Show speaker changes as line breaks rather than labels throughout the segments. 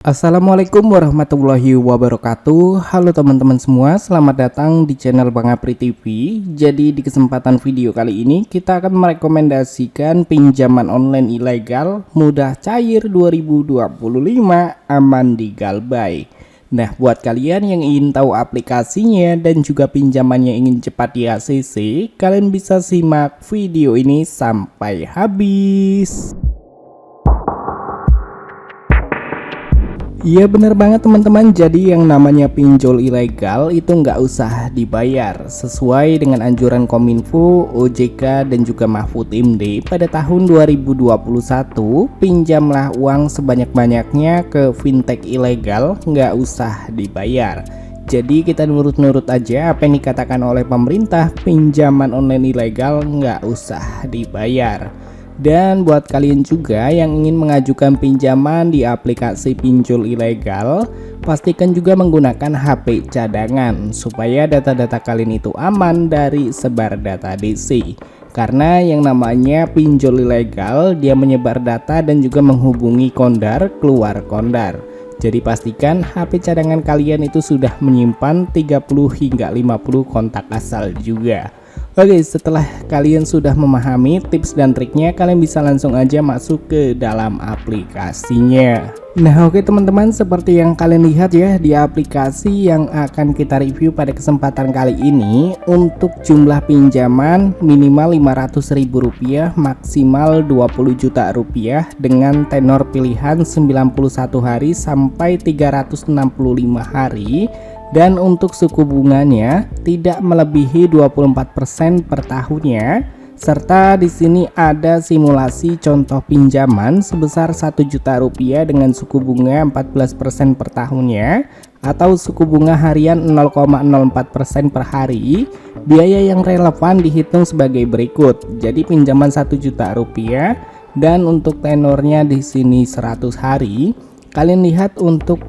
Assalamualaikum warahmatullahi wabarakatuh. Halo teman-teman semua, selamat datang di channel Bang Apri TV. Jadi di kesempatan video kali ini kita akan merekomendasikan pinjaman online ilegal mudah cair 2025 aman di Galbay. Nah, buat kalian yang ingin tahu aplikasinya dan juga pinjamannya ingin cepat di ACC, kalian bisa simak video ini sampai habis. Iya bener banget teman-teman, jadi yang namanya pinjol ilegal itu nggak usah dibayar. Sesuai dengan anjuran Kominfo, OJK dan juga Mahfud MD pada tahun 2021, pinjamlah uang sebanyak-banyaknya ke fintech ilegal, nggak usah dibayar. Jadi kita nurut-nurut aja apa yang dikatakan oleh pemerintah, pinjaman online ilegal nggak usah dibayar. Dan buat kalian juga yang ingin mengajukan pinjaman di aplikasi pinjol ilegal, pastikan juga menggunakan HP cadangan supaya data-data kalian itu aman dari sebar data DC. Karena yang namanya pinjol ilegal, dia menyebar data dan juga menghubungi kondar keluar kondar. Jadi pastikan HP cadangan kalian itu sudah menyimpan 30 hingga 50 kontak asal juga. Oke, setelah kalian sudah memahami tips dan triknya, kalian bisa langsung aja masuk ke dalam aplikasinya. Nah, oke teman-teman, seperti yang kalian lihat ya di aplikasi yang akan kita review pada kesempatan kali ini, untuk jumlah pinjaman minimal Rp500.000, maksimal Rp20 juta dengan tenor pilihan 91 hari sampai 365 hari. Dan untuk suku bunganya tidak melebihi 24% per tahunnya, serta di sini ada simulasi contoh pinjaman sebesar Rp1 juta dengan suku bunga 14% per tahunnya, atau suku bunga harian 0,04% per hari. Biaya yang relevan dihitung sebagai berikut. Jadi pinjaman Rp1 juta dan untuk tenornya di sini 100 hari. Kalian lihat untuk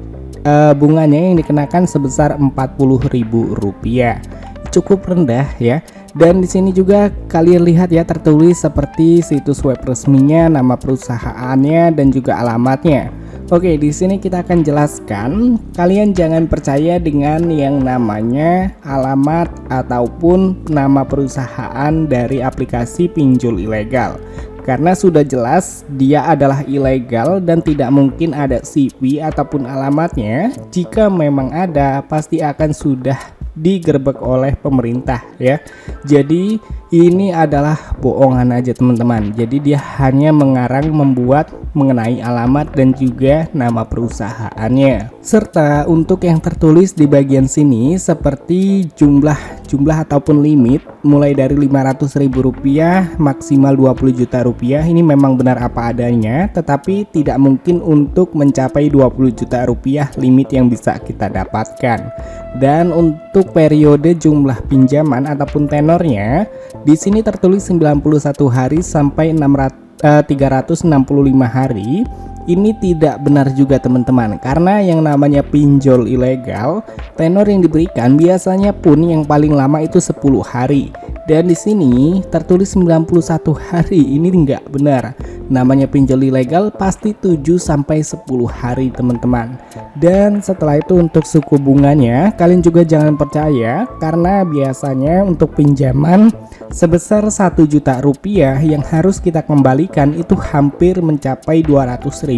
bunganya yang dikenakan sebesar Rp40.000, cukup rendah ya. Dan di sini juga kalian lihat ya tertulis seperti situs web resminya, nama perusahaannya dan juga alamatnya. Oke, di sini kita akan jelaskan, kalian jangan percaya dengan yang namanya alamat ataupun nama perusahaan dari aplikasi pinjol ilegal. Karena sudah jelas dia adalah ilegal dan tidak mungkin ada CV ataupun alamatnya. Jika memang ada, pasti akan sudah digerebek oleh pemerintah ya. Jadi ini adalah bohongan aja teman-teman. Jadi dia hanya mengarang membuat mengenai alamat dan juga nama perusahaannya. Serta untuk yang tertulis di bagian sini seperti jumlah ataupun limit mulai dari Rp500.000 maksimal Rp20 juta, ini memang benar apa adanya, tetapi tidak mungkin untuk mencapai Rp20 juta limit yang bisa kita dapatkan. Dan untuk periode jumlah pinjaman ataupun tenornya di sini tertulis 91 hari sampai 365 hari. Ini tidak benar juga teman-teman, karena yang namanya pinjol ilegal, tenor yang diberikan biasanya pun yang paling lama itu 10 hari. Dan di sini tertulis 91 hari, ini enggak benar. Namanya pinjol ilegal pasti 7 sampai 10 hari teman-teman. Dan setelah itu untuk suku bunganya kalian juga jangan percaya, karena biasanya untuk pinjaman sebesar Rp1 juta yang harus kita kembalikan itu hampir mencapai Rp200.000.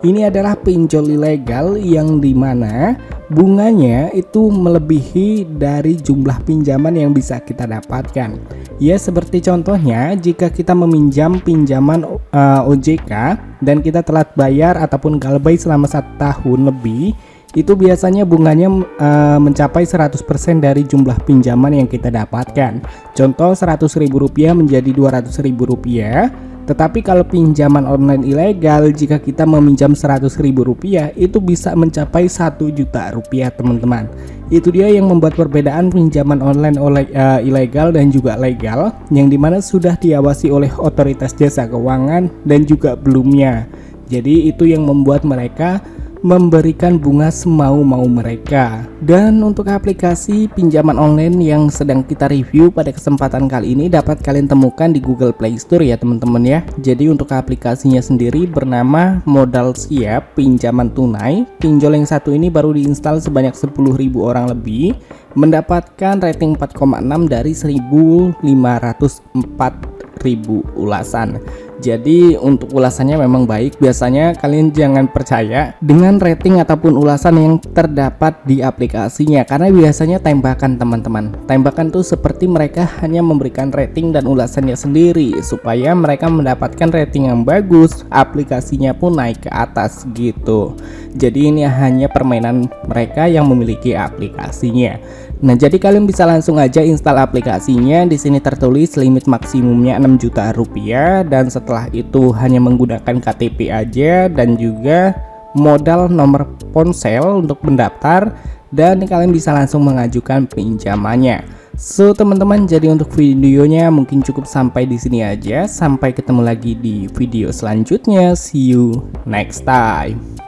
Ini adalah pinjol ilegal yang dimana bunganya itu melebihi dari jumlah pinjaman yang bisa kita dapatkan. Ya, seperti contohnya jika kita meminjam pinjaman OJK dan kita telat bayar ataupun Galbay selama 1 tahun lebih, itu biasanya bunganya mencapai 100% dari jumlah pinjaman yang kita dapatkan. Contoh Rp100.000 menjadi Rp200.000. Tetapi kalau pinjaman online ilegal, jika kita meminjam Rp100.000 itu bisa mencapai Rp1 juta teman-teman. Itu dia yang membuat perbedaan pinjaman online ilegal dan juga legal, yang dimana sudah diawasi oleh otoritas jasa keuangan dan juga belumnya. Jadi itu yang membuat mereka memberikan bunga semau-mau mereka. Dan untuk aplikasi pinjaman online yang sedang kita review pada kesempatan kali ini dapat kalian temukan di Google Play Store ya teman-teman ya. Jadi untuk aplikasinya sendiri bernama Modal Siap Pinjaman Tunai. Pinjol yang satu ini baru diinstal sebanyak 10.000 orang lebih, mendapatkan rating 4,6 dari 1.504.000 ulasan. Jadi untuk ulasannya memang baik. Biasanya kalian jangan percaya dengan rating ataupun ulasan yang terdapat di aplikasinya, karena biasanya tembakan teman-teman. Tembakan tuh seperti mereka hanya memberikan rating dan ulasannya sendiri supaya mereka mendapatkan rating yang bagus, aplikasinya pun naik ke atas gitu. Jadi ini hanya permainan mereka yang memiliki aplikasinya. Nah, jadi kalian bisa langsung aja install aplikasinya. Di sini tertulis limit maksimumnya 6 juta rupiah, dan setelah itu hanya menggunakan KTP aja dan juga modal nomor ponsel untuk mendaftar, dan kalian bisa langsung mengajukan pinjamannya. So teman-teman, jadi untuk videonya mungkin cukup sampai di sini aja. Sampai ketemu lagi di video selanjutnya. See you next time.